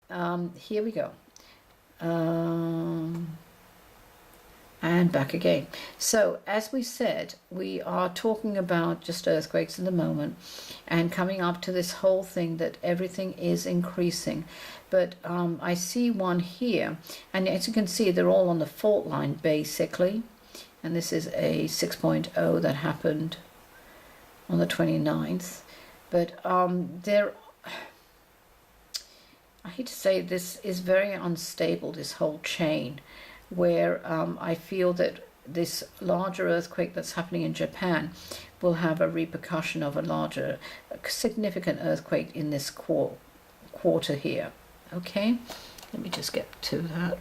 here we go. And back again. So as we said, we are talking about just earthquakes at the moment and coming up to this whole thing that everything is increasing. But I see one here, and as you can see, they're all on the fault line basically. And this is a 6.0 that happened on the 29th. But I hate to say, this is very unstable, this whole chain, where I feel that this larger earthquake that's happening in Japan will have a repercussion of a significant earthquake in this quarter here. Okay, let me just get to that.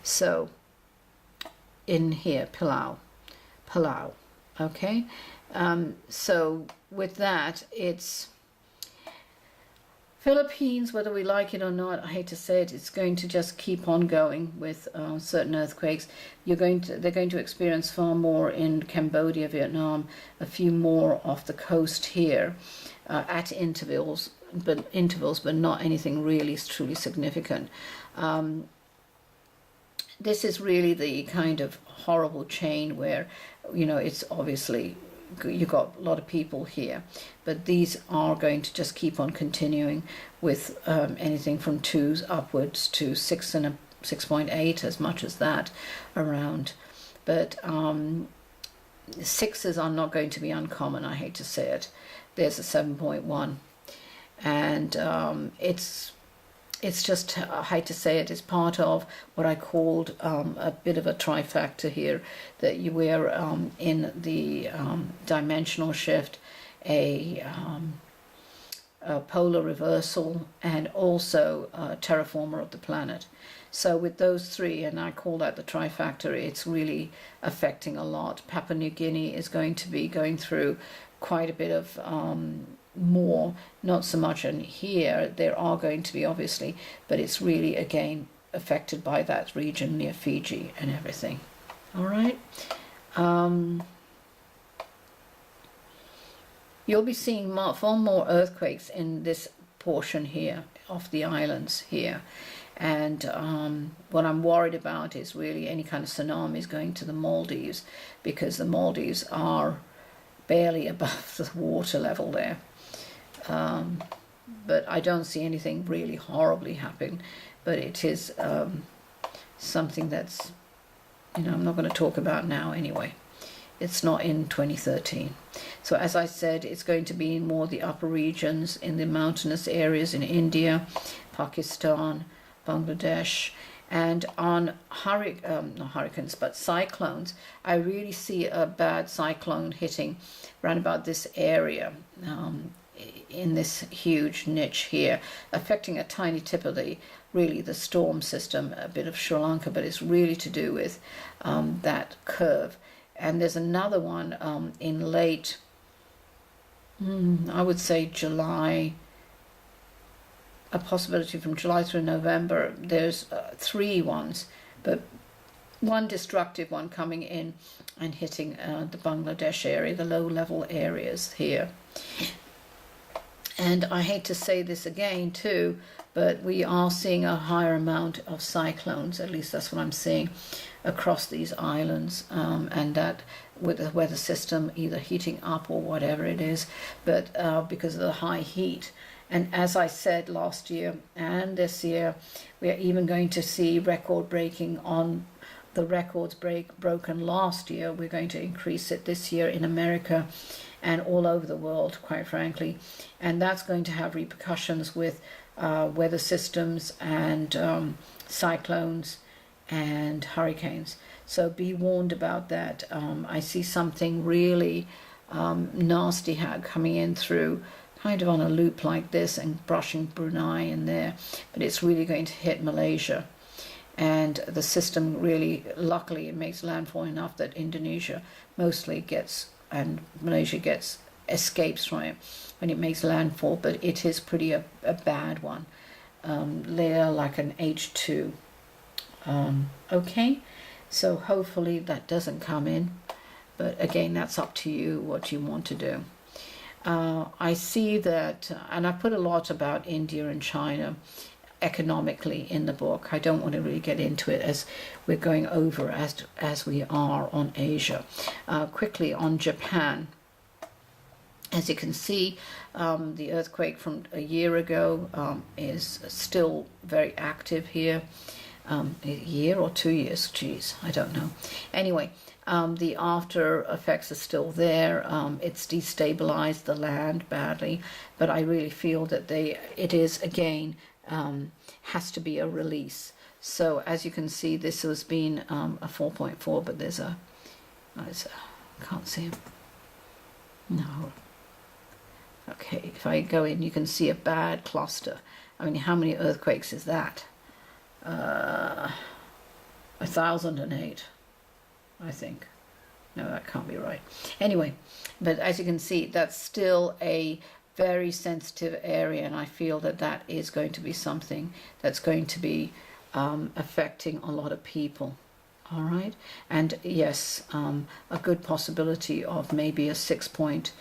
So in here, Palau, okay. So with that, it's Philippines, whether we like it or not, I hate to say it, it's going to just keep on going with certain earthquakes. They're going to experience far more in Cambodia, Vietnam, a few more off the coast here at intervals, but not anything really truly significant. This is really the kind of horrible chain where, you know, it's obviously you've got a lot of people here, but these are going to just keep on continuing with anything from 2s upwards to 6 and a 6.8, as much as that around. But 6s are not going to be uncommon, I hate to say it. There's a 7.1, and it's just, I hate to say it, it's part of what I called a bit of a trifecta here, that we're in the dimensional shift, a polar reversal, and also a terraformer of the planet. So with those three, and I call that the trifecta, it's really affecting a lot. Papua New Guinea is going to be going through quite a bit of more, not so much in here, there are going to be obviously, but it's really again affected by that region near Fiji and everything. All right, you'll be seeing far more earthquakes in this portion here of the islands here, and what I'm worried about is really any kind of tsunamis going to the Maldives, because the Maldives are barely above the water level there. But I don't see anything really horribly happening, but it is something that's, you know, I'm not going to talk about now anyway. It's not in 2013. So as I said, it's going to be in more the upper regions, in the mountainous areas in India, Pakistan, Bangladesh, and on not hurricanes, but cyclones. I really see a bad cyclone hitting around about this area, in this huge niche here, affecting a tiny tip of the storm system, a bit of Sri Lanka, but it's really to do with that curve. And there's another one in late, I would say July, a possibility from July through November. There's 3 ones, but one destructive one coming in and hitting the Bangladesh area, the low-level areas here. And I hate to say this again too, but we are seeing a higher amount of cyclones, at least that's what I'm seeing, across these islands, and that with the weather system either heating up or whatever it is, but because of the high heat. And as I said last year and this year, we are even going to see record breaking on the records broken last year. We're going to increase it this year in America and all over the world, quite frankly. And that's going to have repercussions with weather systems and cyclones and hurricanes. So be warned about that. I see something really nasty coming in through kind of on a loop like this and brushing Brunei in there, but it's really going to hit Malaysia. And the system really, luckily, it makes landfall enough that Indonesia mostly gets, and Malaysia escapes from it when it makes landfall, but it is pretty a bad one. They're like an H2. Okay, so hopefully that doesn't come in. But again, that's up to you what you want to do. I see that, and I put a lot about India and China economically in the book. I don't want to really get into it as we're going over as we are on Asia. Quickly on Japan. As you can see, the earthquake from a year ago is still very active here. A year or 2 years, geez, I don't know. Anyway, the after effects are still there. It's destabilized the land badly, but I really feel that it is again has to be a release. So as you can see, this has been a 4.4, but there's a can't see him. No. Okay, if I go in, you can see a bad cluster. I mean, how many earthquakes is that? 1008, I think. No, that can't be right. Anyway, but as you can see, that's still a very sensitive area, and I feel that that is going to be something that's going to be affecting a lot of people. All right, and yes, a good possibility of maybe a 6.8,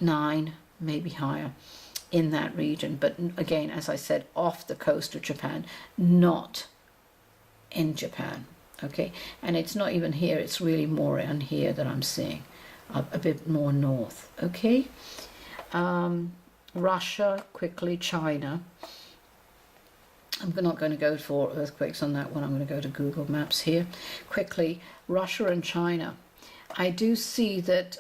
9, maybe higher in that region. But again, as I said, off the coast of Japan, not in Japan. Okay, and it's not even here, it's really more in here that I'm seeing, a bit more north. Okay, Russia, quickly, China. I'm not going to go for earthquakes on that one. I'm going to go to Google Maps here. Quickly, Russia and China. I do see that,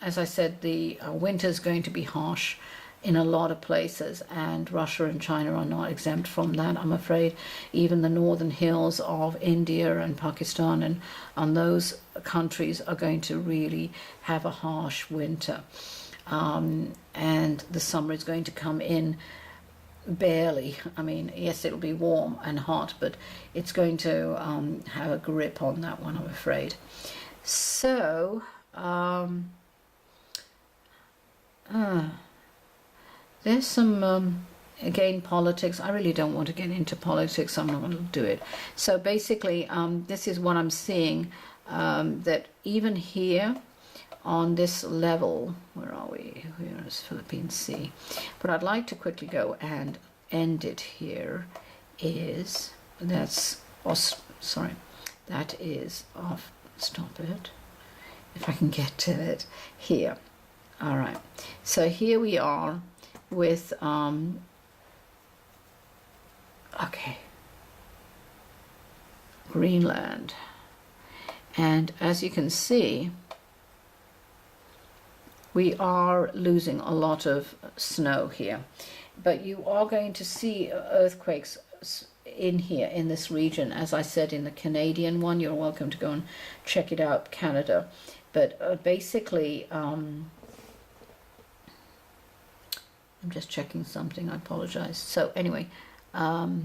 as I said, the winter's going to be harsh in a lot of places, and Russia and China are not exempt from that, I'm afraid. Even the northern hills of India and Pakistan and those countries are going to really have a harsh winter. And the summer is going to come in barely. I mean, yes, it'll be warm and hot, but it's going to have a grip on that one, I'm afraid. So, there's some, again, politics. I really don't want to get into politics, so I'm not going to do it. So basically, this is what I'm seeing, that even here on this level, where are we? Here is Philippine Sea. But I'd like to quickly go and end it here. That is off. Stop it. If I can get to it here. All right. So here we are with okay, Greenland, and as you can see, we are losing a lot of snow here, but you are going to see earthquakes in here in this region. As I said, in the Canadian one, you're welcome to go and check it out, Canada. But basically, I'm just checking something, I apologize. So anyway, okay,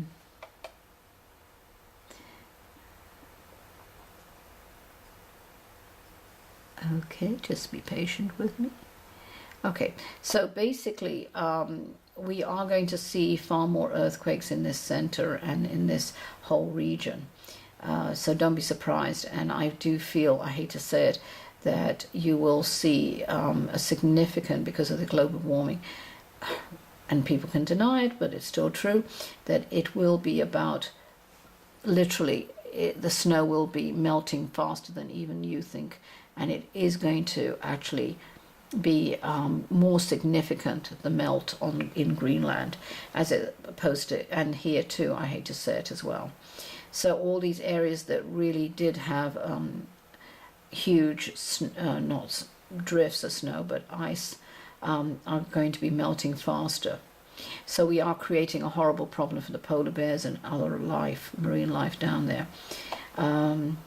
just be patient with me. Okay, so basically, we are going to see far more earthquakes in this center and in this whole region. So don't be surprised. And I do feel, I hate to say it, that you will see a significant, because of the global warming, and people can deny it, but it's still true, that it will be about, literally, the snow will be melting faster than even you think. And it is going to actually be more significant, the melt in Greenland, as opposed to, and here too, I hate to say it as well. So all these areas that really did have huge, not drifts of snow, but ice, are going to be melting faster. So we are creating a horrible problem for the polar bears and other life, marine life down there. And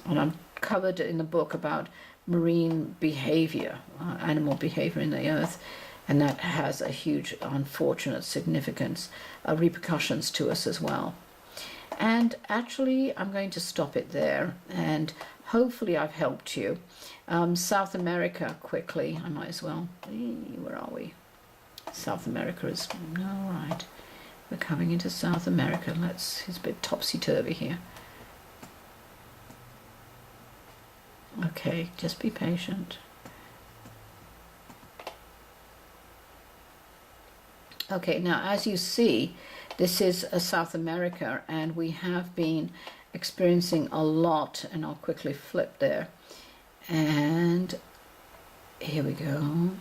I'm covered in the book about marine behavior, animal behavior in the earth, and that has a huge, unfortunate significance, repercussions to us as well. And actually, I'm going to stop it there, and hopefully I've helped you. South America, quickly, I might as well. Where are we? South America is, all right. We're coming into South America. It's a bit topsy-turvy here. Okay, just be patient. Okay, now as you see, this is South America, and we have been experiencing a lot, and I'll quickly flip there. And here we go.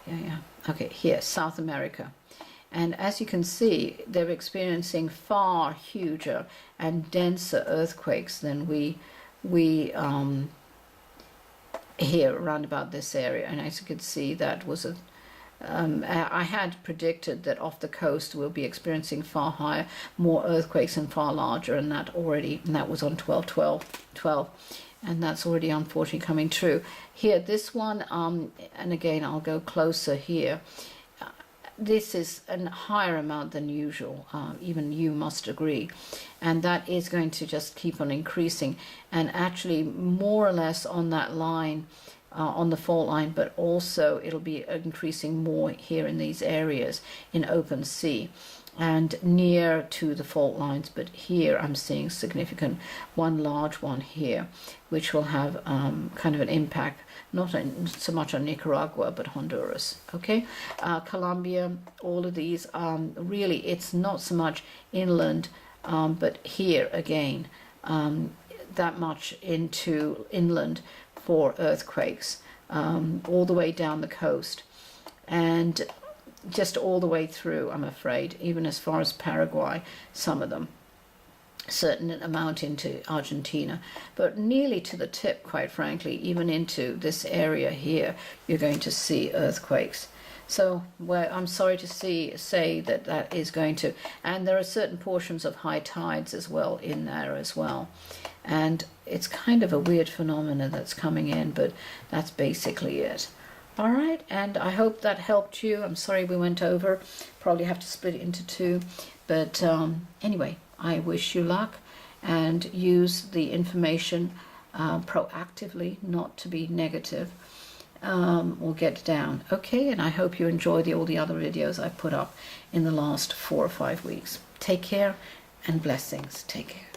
Yeah. Okay, here, South America. And as you can see, they're experiencing far huger and denser earthquakes than we here around about this area. And as you can see, that was I had predicted that off the coast we'll be experiencing far higher, more earthquakes and far larger, and that was on 12/12/12, and that's already unfortunately coming true. Here, this one, and again I'll go closer here. This is a higher amount than usual, even you must agree, and that is going to just keep on increasing, and actually more or less on that line, on the fault line, but also it'll be increasing more here in these areas in open sea and near to the fault lines. But here I'm seeing significant, one large one here, which will have kind of an impact, not so much on Nicaragua, but Honduras. Okay, Colombia, all of these, really it's not so much inland, but here again, that much into inland for earthquakes, all the way down the coast, and just all the way through, I'm afraid, even as far as Paraguay, some of them, certain amount into Argentina, but nearly to the tip, quite frankly, even into this area here, you're going to see earthquakes. So I'm sorry to say that is going to, and there are certain portions of high tides as well in there as well. And it's kind of a weird phenomena that's coming in, but that's basically it. All right, and I hope that helped you. I'm sorry we went over, probably have to split it into two, but anyway, I wish you luck, and use the information proactively, not to be negative, or get down. Okay, and I hope you enjoy all the other videos I put up in the last 4 or 5 weeks. Take care, and blessings. Take care.